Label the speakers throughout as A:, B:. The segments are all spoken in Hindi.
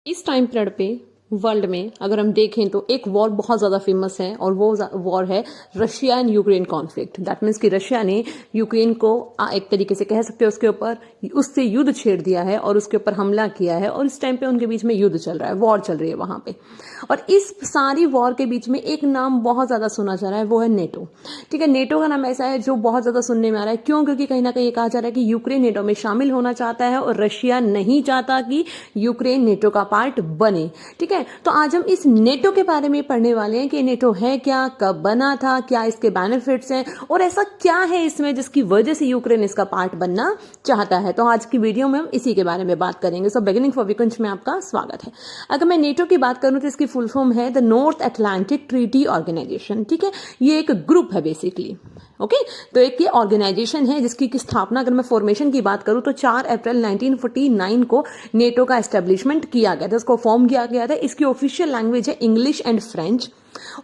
A: इस टाइम पीरियड पे वर्ल्ड में अगर हम देखें तो एक वॉर बहुत ज्यादा फेमस है और वो वॉर है Russia and Ukraine conflict. That means कि रशिया ने यूक्रेन को एक तरीके से कह सकते हैं उसके ऊपर उससे युद्ध छेड़ दिया है और उसके ऊपर हमला किया है और इस टाइम पे उनके बीच में युद्ध चल रहा है, वॉर चल रही है वहां पे। और इस सारी वॉर के बीच में एक नाम बहुत ज्यादा सुना जा रहा है, वो है नेटो। ठीक है, नेटो का नाम ऐसा है जो बहुत ज्यादा सुनने में आ रहा है। क्यों? क्योंकि कहीं ना कहीं कहा जा रहा है कि यूक्रेन नेटो में शामिल होना चाहता है और रशिया नहीं चाहता कि यूक्रेन नेटो का पार्ट बने। ठीक है, तो आज हम इस नेटो के बारे में पढ़ने वाले हैं कि नेटो है क्या, कब बना था, क्या इसके बेनिफिट्स हैं और ऐसा क्या है इसमें जिसकी वजह से यूक्रेन इसका पार्ट बनना चाहता है। तो आज की वीडियो में हम इसी के बारे में बात करेंगे। सो बिगिनिंग फॉर विकंज में आपका स्वागत है। अगर मैं नेटो की बात करूं तो इसकी फुल फॉर्म है the North Atlantic Treaty Organization. ठीक है, ये एक ग्रुप है बेसिकली। ओके, तो एक ये ऑर्गेनाइजेशन है जिसकी की स्थापना अगर मैं फॉर्मेशन की बात करूं तो 4 अप्रैल 1949 को नेटो का एस्टेब्लिशमेंट किया गया था, उसको फॉर्म किया गया था। इसकी ऑफिशियल लैंग्वेज है इंग्लिश एंड फ्रेंच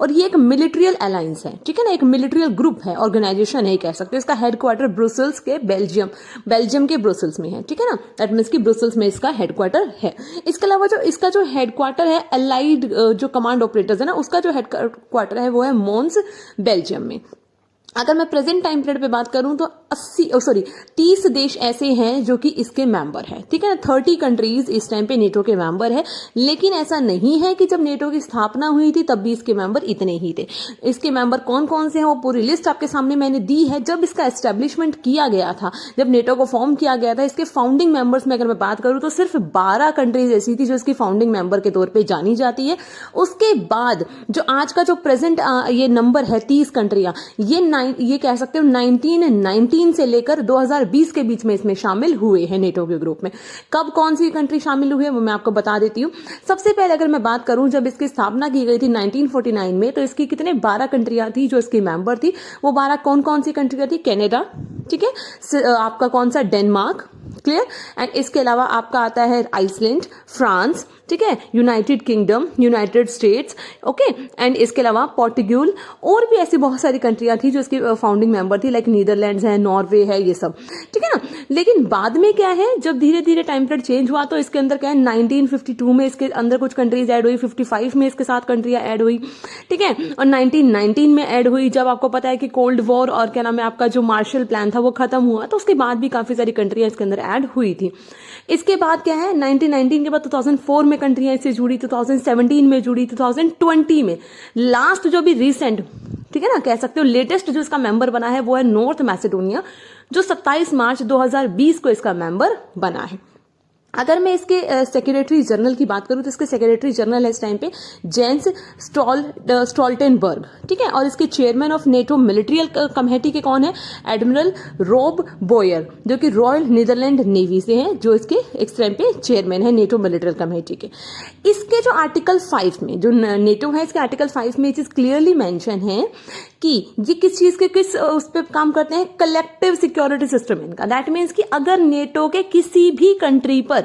A: और ये एक मिलिट्रियल अलायंस है। ठीक है ना, एक मिलिट्रियल ग्रुप है, ऑर्गेनाइजेशन है कह सकते हैं। इसका हेडक्वार्टर ब्रुसेल्स के बेल्जियम के ब्रुसेल्स में है। ठीक है ना, दैट मीन्स कि ब्रुसेल्स में इसका हेडक्वार्टर है। इसके अलावा जो इसका जो हेडक्वार्टर है अलाइड जो कमांड ऑपरेटर्स है ना, उसका जो हेडक्वार्टर है वो है मोन्स बेल्जियम में। अगर मैं प्रेजेंट टाइम पीरियड पे बात करूं तो 30 देश ऐसे हैं जो कि इसके मेंबर है। ठीक है ना, 30 कंट्रीज इस टाइम पे नेटो के मेंबर है। लेकिन ऐसा नहीं है कि जब नेटो की स्थापना हुई थी तब भी इसके मेंबर इतने ही थे। इसके मेंबर कौन कौन से हैं वो पूरी लिस्ट आपके सामने मैंने दी है। जब इसका एस्टेब्लिशमेंट किया गया था, जब नेटो को फॉर्म किया गया था, इसके फाउंडिंग मेंबर्स में अगर मैं बात करूं तो सिर्फ 12 कंट्रीज ऐसी थी जो इसकी फाउंडिंग मेंबर के तौर पर जानी जाती है। उसके बाद जो आज का जो प्रेजेंट ये नंबर है 30 कंट्रियां, ये कह सकते हो 1919 से लेकर 2020 के बीच में इसमें शामिल हुए हैं नेटो के ग्रुप में। कब कौन सी कंट्री शामिल हुई है वो मैं आपको बता देती हूँ। सबसे पहले अगर मैं बात करूं जब इसकी स्थापना की गई थी 1949 में, तो इसकी कितने 12 कंट्रियां थी जो इसकी मेंबर थी। वो 12 कौन कौन सी कंट्रियां थी? कनाडा, ठीक है, आपका कौन सा डेनमार्क, क्लियर, एंड इसके अलावा आपका आता है आइसलैंड, फ्रांस, ठीक है, United kingdom, United states, okay, and इसके अलावा पोर्टुगल और भी ऐसी बहुत सारी कंट्रियां थी जो इसकी फाउंडिंग मेंबर थी, लाइक नीदरलैंड्स है, नॉर्वे है, ये सब। ठीक है ना, लेकिन बाद में क्या है, जब धीरे धीरे टाइम पीरियड चेंज हुआ तो इसके अंदर क्या है 1952 में इसके अंदर कुछ कंट्रीज ऐड हुई, 55 में इसके साथ कंट्रियां ऐड हुई, ठीक है, और 1919 में ऐड हुई जब आपको पता है कि कोल्ड वॉर और क्या नाम है आपका जो मार्शल प्लान था वो खत्म हुआ, तो उसके बाद भी काफी सारी कंट्रियां इसके अंदर ऐड हुई थी। इसके बाद क्या है 1919 के बाद 2004 में कंट्रियां इससे जुड़ी, 2017 में जुड़ी, 2020 में, लास्ट जो भी रिसेंट, ठीक है ना, कह सकते हो लेटेस्ट जो इसका मेंबर बना है वो है नॉर्थ मैसेडोनिया, जो 27 मार्च 2020 को इसका मेंबर बना है। अगर मैं इसके सेक्रेटरी जनरल की बात करूं तो इसके सेक्रेटरी जनरल है इस टाइम पे जेंस स्टोल्टेनबर्ग, ठीक है, और इसके चेयरमैन ऑफ नेटो मिलिट्रियल कमेटी के कौन है? एडमिरल रॉब बॉयर, जो कि रॉयल नीदरलैंड नेवी से हैं, जो इसके इस टाइम पे चेयरमैन है नेटो मिलिट्रियल कमेटी के। इसके जो आर्टिकल 5 में जो नेटो है, इसके आर्टिकल 5 में चीज क्लियरली मेंशन है कि ये किस चीज के किस उस पर काम करते हैं, कलेक्टिव सिक्योरिटी सिस्टम इनका। दैट मीन्स कि अगर नेटो के किसी भी कंट्री पर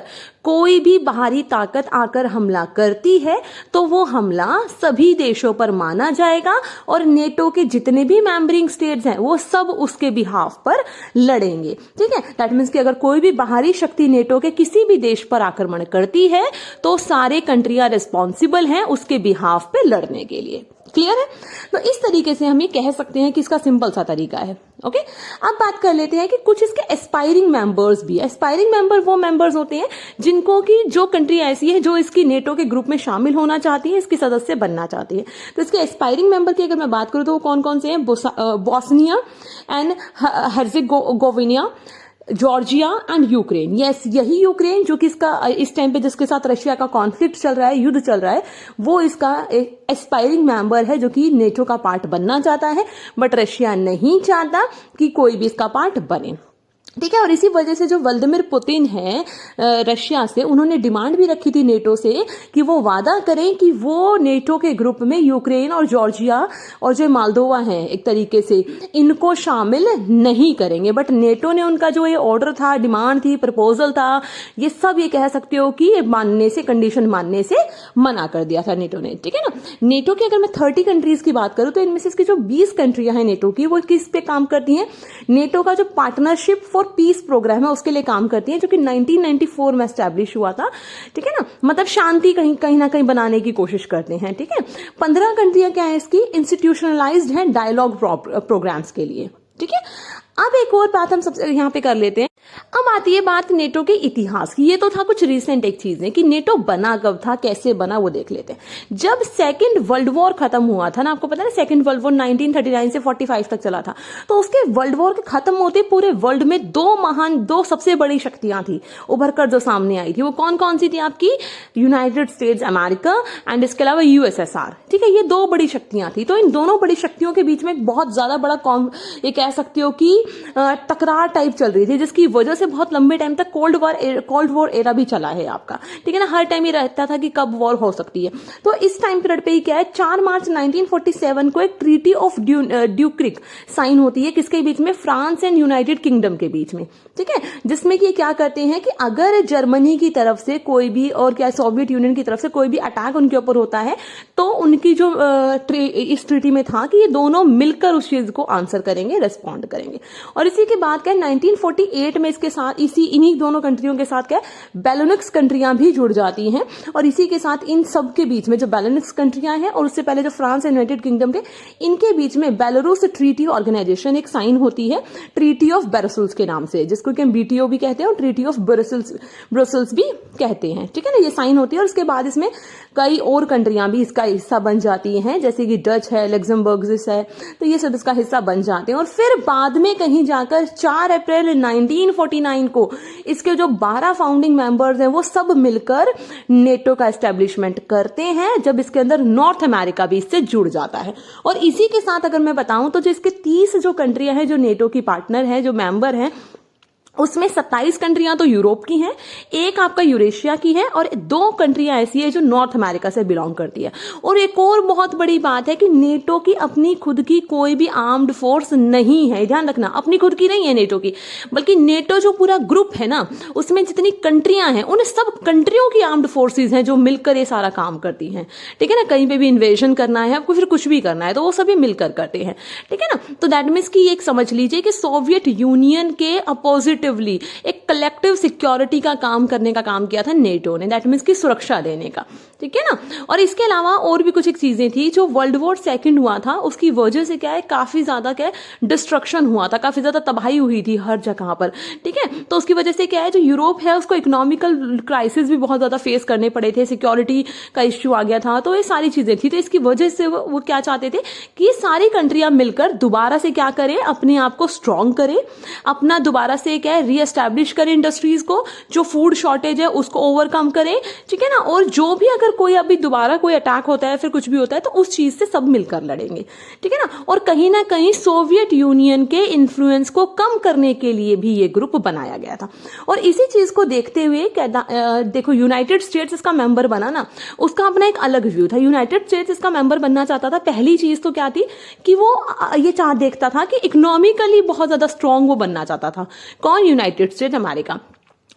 A: कोई भी बाहरी ताकत आकर हमला करती है तो वो हमला सभी देशों पर माना जाएगा और नेटो के जितने भी मेंबरिंग स्टेट्स हैं वो सब उसके बिहाफ पर लड़ेंगे। ठीक है, दैट मीन्स कि अगर कोई भी बाहरी शक्ति नेटो के किसी भी देश पर आक्रमण करती है तो सारे कंट्रियां रिस्पॉन्सिबल हैं उसके बिहाफ पे लड़ने के लिए। क्लियर है? तो इस तरीके से हम ये कह सकते हैं कि इसका सिंपल सा तरीका है। ओके, अब बात कर लेते हैं कि कुछ इसके एस्पायरिंग मेंबर्स भी। एस्पायरिंग मेंबर वो मेंबर्स होते हैं जिनको की जो कंट्री ऐसी है जो इसकी नेटो के ग्रुप में शामिल होना चाहती है, इसकी सदस्य बनना चाहती है। तो इसके एस्पायरिंग मेंबर की अगर मैं बात करूं तो वो कौन कौन से हैं? Bosnia and Herzegovina, Georgia and Ukraine. Yes, यही यूक्रेन जो कि इसका इस टाइम पे जिसके साथ रशिया का कॉन्फ्लिक्ट चल रहा है, युद्ध चल रहा है, वो इसका एक एस्पायरिंग मेंबर है जो कि नेटो का पार्ट बनना चाहता है, बट रशिया नहीं चाहता कि कोई भी इसका पार्ट बने। ठीक है, और इसी वजह से जो व्लादिमीर पुतिन है रशिया से, उन्होंने डिमांड भी रखी थी नेटो से कि वो वादा करें कि वो नेटो के ग्रुप में यूक्रेन और जॉर्जिया और जो मालदोवा है एक तरीके से इनको शामिल नहीं करेंगे। बट नेटो ने उनका जो ये ऑर्डर था, डिमांड थी, प्रपोजल था, ये सब ये कह सकते हो कि मानने से, कंडीशन मानने से मना कर दिया था नेटो ने। ठीक है ना, नेटो की अगर मैं 30 कंट्रीज की बात करूं तो इनमें से इसकी जो 20 कंट्रियां हैं नेटो की, वो किस पे काम करती हैं? नेटो का जो पार्टनरशिप फॉर पीस प्रोग्राम है उसके लिए काम करती है, जो कि 1994 में एस्टैब्लिश हुआ था, ठीक है ना। मतलब शांति कहीं ना कहीं बनाने की कोशिश करते हैं, ठीक है। 15 कंट्रियां क्या है इसकी इंस्टीट्यूशनलाइज्ड है डायलॉग प्रोग्राम्स के लिए, ठीक है। अब एक और बात हम सबसे यहाँ पे कर लेते हैं। अब आती है बात नेटो के इतिहास की। ये तो था कुछ रिसेंट एक चीज है कि नेटो बना कब था, कैसे बना, वो देख लेते हैं। जब सेकंड वर्ल्ड वॉर खत्म हुआ था ना, आपको पता है सेकंड वर्ल्ड वॉर 1939 से 45 तक चला था, तो उसके वर्ल्ड वॉर के खत्म होते पूरे वर्ल्ड में दो सबसे बड़ी शक्तियां थी उभर कर जो सामने आई थी। वो कौन कौन सी थी आपकी? यूनाइटेड स्टेट्स अमेरिका एंड इसके अलावा यूएसएसआर, ठीक है। ये दो बड़ी शक्तियां थी। तो इन दोनों बड़ी शक्तियों के बीच में एक बहुत ज्यादा बड़ा ये कह सकते हो कि टकरार टाइप चल रही थी, जिसकी वजह से बहुत लंबे टाइम तक कोल्ड वॉर एरा भी चला है आपका, ठीक है ना। हर टाइम ये रहता था कि कब वॉर हो सकती है। तो इस टाइम पीरियड पे ही क्या है, 4 मार्च 1947 को एक ट्रीटी ऑफ ड्यूक्रिक साइन होती है, किसके बीच में? फ्रांस एंड यूनाइटेड किंगडम के बीच में, ठीक है। जिसमें कि क्या करते हैं कि अगर जर्मनी की तरफ से कोई भी और क्या सोवियत यूनियन की तरफ से कोई भी अटैक उनके ऊपर होता है, तो उनकी जो इस ट्रीटी में था कि ये दोनों मिलकर उस चीज को आंसर करेंगे, रेस्पॉन्ड करेंगे। और इसी के बाद क्या 1948 में इसके साथ इन्हीं दोनों कंट्रियों के साथ क्या बेलोनिक्स कंट्रियां भी जुड़ जाती हैं। और इसी के साथ इन सब के बीच में जो बेलोनिक्स कंट्रियां हैं और उससे पहले जो फ्रांस एंड यूनाइटेड किंगडम थे, इनके बीच में बेलारूस ट्रीटी ऑर्गेनाइजेशन एक साइन होती है, ट्रीटी ऑफ ब्रसेल्स के नाम से, जिसको कि हम बीटीओ भी कहते हैं और ट्रीटी ऑफ ब्रसेल्स भी कहते हैं, ठीक है ना। ये साइन होती है और उसके बाद इसमें कई और कंट्रियां भी इसका हिस्सा बन जाती हैं, जैसे कि डच है, लग्जमबर्ग है, तो ये सब इसका हिस्सा बन जाते हैं। और फिर बाद में कहीं जाकर 4 अप्रैल 1949 को इसके जो 12 फाउंडिंग मेंबर्स हैं वो सब मिलकर नेटो का एस्टेब्लिशमेंट करते हैं, जब इसके अंदर नॉर्थ अमेरिका भी इससे जुड़ जाता है। और इसी के साथ अगर मैं बताऊं तो जो इसके 30 जो कंट्रियां हैं जो नेटो की पार्टनर हैं, जो मेंबर हैं, उसमें 27 कंट्रियां तो यूरोप की हैं, एक आपका यूरेशिया की है और 2 कंट्रियां ऐसी है जो नॉर्थ अमेरिका से बिलोंग करती है। और एक और बहुत बड़ी बात है कि नेटो की अपनी खुद की कोई भी आर्म्ड फोर्स नहीं है, ध्यान रखना, अपनी खुद की नहीं है नेटो की, बल्कि नेटो जो पूरा ग्रुप है ना, उसमें जितनी कंट्रियां हैं उन सब कंट्रियों की आर्म्ड फोर्सेज हैं जो मिलकर ये सारा काम करती हैं, ठीक है ना। कहीं पे भी इन्वेजन करना है आपको, फिर कुछ भी करना है, तो वो सभी मिलकर करते हैं, ठीक है ना। तो दैट मीन्स की एक समझ लीजिए कि सोवियत यूनियन के अपोजिट एक कलेक्टिव सिक्योरिटी का काम करने का काम किया था नेटो ने, दैट मीन्स की सुरक्षा देने का, ठीक है ना। और इसके अलावा और भी कुछ एक चीजें थी, जो वर्ल्ड वॉर सेकंड हुआ था उसकी वजह से क्या है काफी ज्यादा क्या है डिस्ट्रक्शन हुआ था, काफी ज्यादा तबाही हुई थी हर जगह पर, ठीक है। तो उसकी वजह से क्या है जो यूरोप है उसको इकोनॉमिकल क्राइसिस भी बहुत ज्यादा फेस करने पड़े थे, सिक्योरिटी का इश्यू आ गया था, तो ये सारी चीजें थी। तो इसकी वजह से वो क्या चाहते थे कि सारी कंट्रियां मिलकर दोबारा से क्या करें, अपने आप को स्ट्रांग करें, अपना दोबारा से क्या है रीएस्टैब्लिश करें इंडस्ट्रीज को, जो फूड शॉर्टेज है उसको ओवरकम करें, ठीक है ना। और जो भी अगर कोई अभी दोबारा कोई अटैक होता है फिर कुछ भी होता है तो उस चीज से सब मिलकर लड़ेंगे, ठीक है ना। और कहीं ना कहीं सोवियत यूनियन के इन्फ्लुएंस को कम करने के लिए भी ये ग्रुप बनाया गया था। और इसी चीज को देखते हुए देखो यूनाइटेड स्टेट्स इसका मेंबर बना ना, उसका अपना एक अलग व्यू था। यूनाइटेड स्टेट्स इसका मेंबर बनना चाहता था, पहली चीज तो क्या थी कि वो ये देखता था कि इकोनॉमिकली बहुत ज्यादा स्ट्रांग वो बनना चाहता था। कौन? United states America.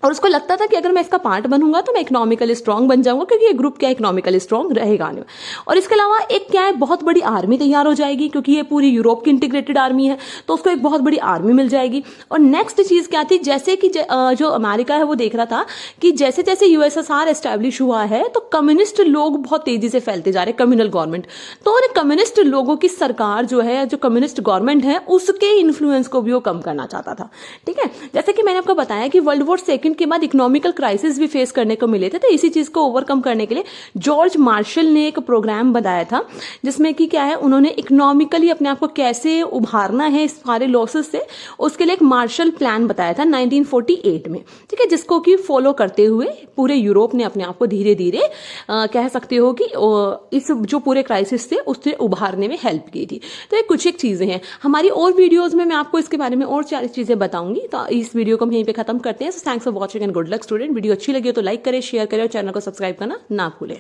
A: और उसको लगता था कि अगर मैं इसका पार्ट बनूंगा तो मैं इकोनॉमिकली स्ट्रांग बन जाऊंगा, क्योंकि ये ग्रुप क्या इकोनॉमिकली स्ट्रांग रहेगा नहीं। और इसके अलावा एक क्या है बहुत बड़ी आर्मी तैयार हो जाएगी, क्योंकि ये पूरी यूरोप की इंटीग्रेटेड आर्मी है, तो उसको एक बहुत बड़ी आर्मी मिल जाएगी। और नेक्स्ट चीज क्या थी, जैसे कि जो अमेरिका है वो देख रहा था कि जैसे जैसे यूएसएसआर एस्टैब्लिश हुआ है तो कम्युनिस्ट लोग बहुत तेजी से फैलते जा रहे, कम्युनल गवर्नमेंट। तो कम्युनिस्ट लोगों की सरकार जो है, जो कम्युनिस्ट गवर्नमेंट है, उसके इन्फ्लुएंस को भी वो कम करना चाहता था, ठीक है। जैसे कि मैंने आपको बताया कि वर्ल्ड वॉर सेकंड के बाद इकोनॉमिकल क्राइसिस भी फेस करने को मिले थे, तो इसी चीज को ओवरकम करने के लिए जॉर्ज मार्शल ने एक प्रोग्राम बनाया था, जिसमें कि क्या है उन्होंने इकोनॉमिकली अपने आप को कैसे उभारना है इस सारे लॉसेस से, उसके लिए एक मार्शल प्लान बताया था 1948 में, ठीक है। जिसको कि फॉलो करते हुए पूरे यूरोप ने अपने आप को धीरे धीरे कह सकते हो कि इस जो पूरे क्राइसिस थे उससे उभारने में हेल्प की थी। तो ये कुछ एक चीजें हैं, हमारी और वीडियोज में मैं आपको इसके बारे में और 4 चीजें बताऊंगी। तो इस वीडियो को हम यहीं पे खत्म करते हैं। So thanks for watching and good luck student. Video अच्छी लगी हो तो लाइक करें, शेयर करें और चैनल को सब्सक्राइब करना ना भूलें।